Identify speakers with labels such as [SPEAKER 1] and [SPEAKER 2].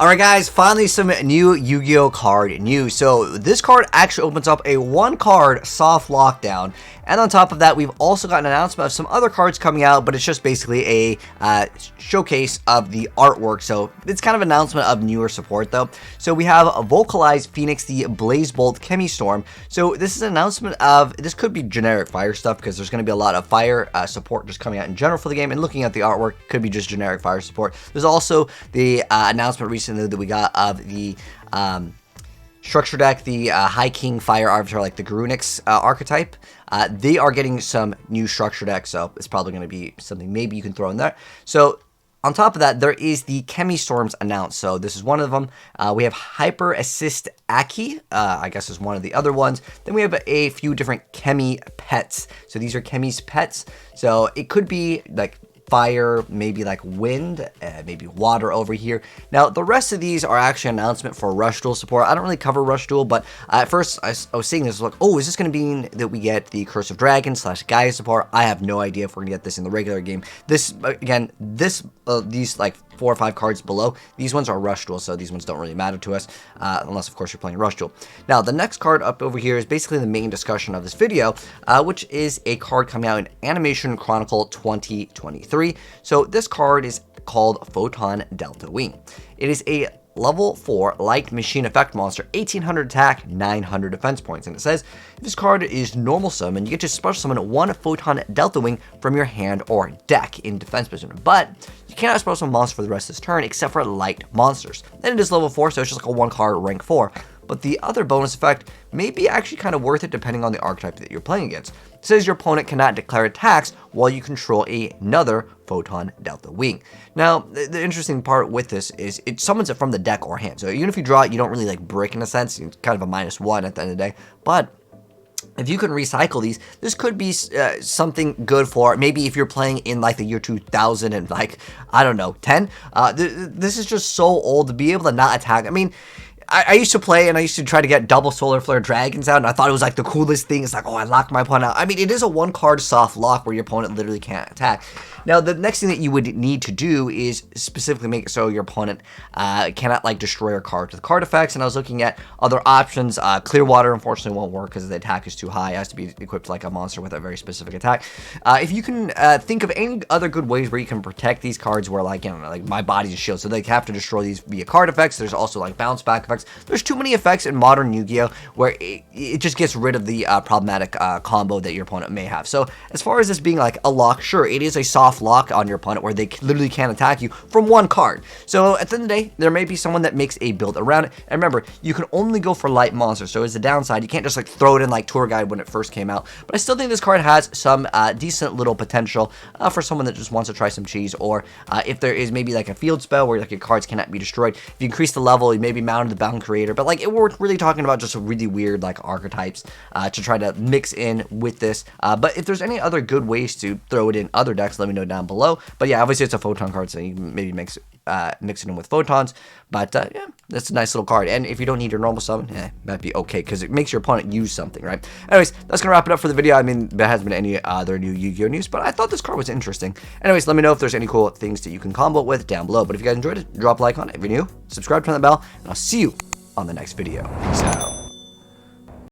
[SPEAKER 1] Alright guys, finally some new Yu-Gi-Oh card news. So this card actually opens up a 1-card soft lockdown. And on top of that, we've also got an announcement of some other cards coming out, but it's just basically a showcase of the artwork. So it's kind of an announcement of newer support though. So we have a Vocalized Phoenix, the Blaze Bolt Chemistorm. So this is an announcement of, this could be generic fire stuff because there's going to be a lot of fire support just coming out in general for the game. And looking at the artwork, could be just generic fire support. There's also the announcement recently that we got of the structure deck, the High King Fire Arbiter, like the Grunix archetype. They are getting some new structure deck, so it's probably going to be something maybe you can throw in there. So on top of that, there is the Chemistorms announced. So this is one of them. We have Hyper Assist Aki, I guess is one of the other ones. Then we have a few different Chemi pets. So these are Chemi's pets. So it could be like fire, maybe like wind, maybe water over here. Now the rest of these are actually an announcement for Rush Duel support. I don't really cover Rush Duel, but at first I was seeing this like, oh, is this going to mean that we get the Curse of Dragon / Gaia support? I have no idea if we're gonna get this in the regular game. This again, these like 4 or 5 cards below, these ones are Rush Duel, so these ones don't really matter to us, unless of course you're playing Rush Duel. Now the next card up over here is basically the main discussion of this video, which is a card coming out in Animation Chronicle 2023. So this card is called Photon Delta Wing. It is a level 4 light machine effect monster, 1800 attack, 900 defense points, and it says if this card is normal summon, you get to special summon 1 Photon Delta Wing from your hand or deck in defense position, but you cannot special summon monsters for the rest of this turn except for light monsters. Then it is level 4, so it's just like a 1-card rank 4. But the other bonus effect may be actually kind of worth it depending on the archetype that you're playing against. It says your opponent cannot declare attacks while you control another Photon Delta Wing. Now, the interesting part with this is it summons it from the deck or hand. So even if you draw it, you don't really like break in a sense. It's kind of a -1 at the end of the day. But if you can recycle these, this could be something good for maybe if you're playing in like the year 2000 and like, I don't know, 10. This is just so old to be able to not attack. I mean, I used to play and I used to try to get double Solar Flare Dragons out, and I thought it was like the coolest thing. It's like, oh, I locked my opponent out. I mean, it is a 1-card soft lock where your opponent literally can't attack. Now, the next thing that you would need to do is specifically make it so your opponent cannot like destroy your card with card effects. And I was looking at other options. Clearwater, unfortunately, won't work because the attack is too high. It has to be equipped like a monster with a very specific attack. If you can think of any other good ways where you can protect these cards where like, you know, like my body's a shield, so they have to destroy these via card effects. There's also like bounce back effects. There's too many effects in modern Yu-Gi-Oh where it just gets rid of the problematic combo that your opponent may have. So as far as this being like a lock, sure, it is a soft lock on your opponent where they literally can't attack you from 1 card. So at the end of the day, there may be someone that makes a build around it. And remember, you can only go for light monsters. So as the downside, you can't just like throw it in like Tour Guide when it first came out. But I still think this card has some decent little potential for someone that just wants to try some cheese, or if there is maybe like a field spell where like your cards cannot be destroyed. If you increase the level, you maybe mount the Bound Creator. But like we're really talking about just really weird like archetypes to try to mix in with this. But if there's any other good ways to throw it in other decks, let me know down below. But yeah, obviously it's a Photon card, so you can maybe mix it in with Photons. But yeah, that's a nice little card. And if you don't need your normal summon, might be okay because it makes your opponent use something, right? Anyways, that's gonna wrap it up for the video. I mean, there hasn't been any other new Yu-Gi-Oh news, but I thought this card was interesting. Anyways, let me know if there's any cool things that you can combo with down below. But if you guys enjoyed it, drop a like on it. If you're new, subscribe, turn the bell, and I'll see you on the next video. Peace out.